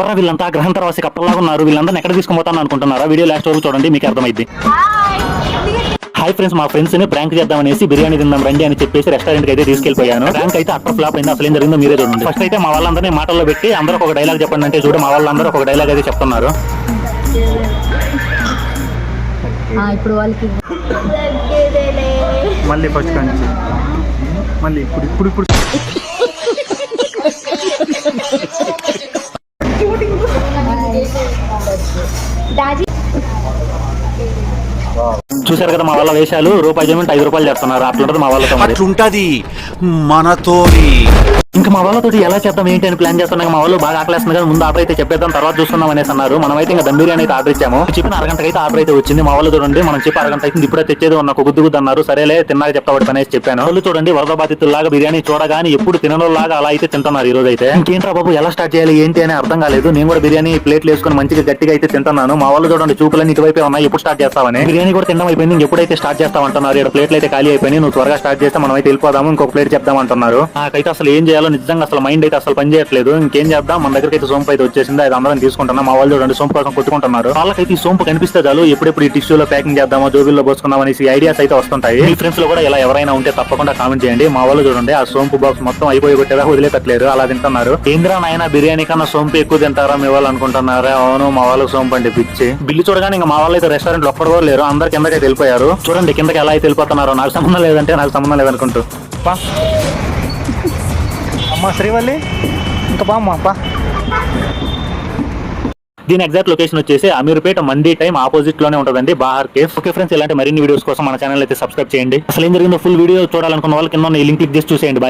ఎవరా వీళ్ళంతా గ్రహంతరవాసి కప్పలాగా ఉన్నారు? వీళ్ళందరినీ ఎక్కడ తీసుకుపోతాను అనుకుంటున్నారా? వీడియో లాస్ట్ వరకు చూడండి, మీకు అర్థమైంది. హాయ్ ఫ్రెండ్స్, మా ఫ్రెండ్స్ ని ప్రాంక్ చేద్దామనేసి బిర్యానీ తిందాం రండి అని చెప్పేసి రెస్టారెంట్ కి అయితే తీసుకెళ్లిపోయాను. ప్రాంక్ అయితే అక్కడ ఫ్లాప్ అయింది. అసలు ఏం జరిగిందో మీరే చూడండి. ఫస్ట్ అయితే మా వాళ్ళందరినీ మాటల్లో పెట్టి అందరూ ఒక డైలాగ్ చెప్పండి అంటే చూడు, మా వాళ్ళందరూ ఒక డైలాగ్ అయితే చెప్తున్నారు. ఇప్పుడు వాళ్ళకి మళ్ళీ ఫస్ట్ నుంచి మళ్ళీ ఇప్పుడు చూసారు కదా మా వాళ్ళ వేషాలు. రూపాయి జమీన్ 5 రూపాయలు చేస్తున్నారు. అట్లుంటది మా వాళ్ళతో. అట్లుంటది మనతో. ఇంకా మా వాళ్ళతో ఎలా చేద్దాం ఏంటి అని ప్లాన్ చేస్తున్నాం. మా వాళ్ళు బాగా ఆకలేస్తుంది కదా, ముందు ఆర్డర్ అయితే చెప్పేద్దాం, తర్వాత చూస్తున్నాం అనేసి అన్నారు. మనమైతే ఇంకా దమ్ బిర్యానీ అయితే ఆర్డర్ ఇచ్చాము. చెప్పిన అరగంటకి అయితే ఆర్డర్ అయితే వచ్చింది. మా వాళ్ళు చూడండి, మనం చెప్పి అరగంట అయితే ఇప్పుడే తెచ్చేది ఉన్న గుద్దు అన్నారు. సరేలే తిన్నాక చెప్తా పడి అనేసి చెప్పాను. వాళ్ళు చూడండి, వరద బాధితుల్లాగా బిర్యానీ చూడగానే ఎప్పుడు తినలాగా అలా అయితే తింటున్నారు ఈ రోజు అయితే. ఇంకేంట్రా బాబు ఎలా స్టార్ట్ చేయాలి ఏంటి అని అర్థం కాలేదు. నేను కూడా బిర్యానీ ప్లేట్లు వేసుకుని మంచిగా గట్టిగా అయితే తింటున్నాను. మా వాళ్ళు చూడండి, చూపులన్నీ ఇటువైపే ఉన్నాయి. ఎప్పుడు స్టార్ట్ చేస్తామని. బిర్యానీ కూడా తినడం అయిపోయింది. ఎప్పుడైతే స్టార్ట్ చేస్తామంటున్నారు. ఇక్కడ ప్లేట్లు అయితే ఖాళీ అయిపోయినాయి. నువ్వు త్వరగా స్టార్ట్ చేస్తే మనం అయితే వెళ్ళిపోదాము, ఇంకొక ప్లేట్ చెప్దామంటున్నారు. నాకైతే అసలు ఏం చేయాలో నిజంగా అసలు మైండ్ అయితే అసలు పని చేయట్లేదు. ఇంకేం చేద్దాం, మన దగ్గర అయితే సోంపు అయితే వచ్చేసింది. అది అందరం తీసుకుంటున్నాం. మా వాళ్ళు చూడండి సోంపు కోసం కొట్టుకుంటున్నారు. వాళ్ళకైతే ఈ సోంపు కనిపిస్తే చాలు ఎప్పుడెప్పుడు ఈ టిష్యూలో ప్యాకింగ్ చేద్దామో, జోబిల్లో పోసుకుందాం అనేసి ఐడియాస్ అయితే వస్తుంటాయి. మీ ఫ్రెండ్స్ లో కూడా ఇలా ఎవరైనా ఉంటే తప్పకుండా కామెంట్ చేయండి. మా వాళ్ళు చూడండి, ఆ సోంపు బాక్స్ మొత్తం అయిపోయి కొట్టేదా వదిలేటట్లేరు, అలా తింటున్నారు. ఏంద్రా నాయన బిర్యానీ కన్నా సోంపు ఎక్కువ తింటారా మీ వాళ్ళు అనుకుంటున్నారా? అవును, మా వాళ్ళకి సోంపు అంటే పిచ్చి. బిల్లు చూడగానే ఇంకా మా వాళ్ళు అయితే రెస్టారెంట్ లో ఒక్కడు కూడా లేరు. అందరు కిందకైతే వెళ్ళిపోయారు. చూడండి కిందకి ఎలా అయితే వెళ్ళిపోతున్నారో. నాకు సంబంధం లేదంటే నాకు సంబంధం లేదనుకుంటూ. అమ్మ శ్రీవల్లి ఇంకా బామ్మా. దీని ఎగ్జాక్ట్ లొకేషన్ వచ్చేసి అమీర్పేట మండీ టైం ఆపోజిట్ లోనే ఉంటుందండి, బాహర్ కేఫ్. ఓకే ఫ్రెండ్స్, ఇలాంటి మరిన్ని వీడియోస్ కోసం మన ఛానల్ అయితే సబ్స్క్రైబ్ చేయండి. అసలు ఏం జరిగిందో ఫుల్ వీడియో చూడాలనుకున్న వాళ్ళు కింద లింక్ క్లిక్ చేసి చూసేయండి.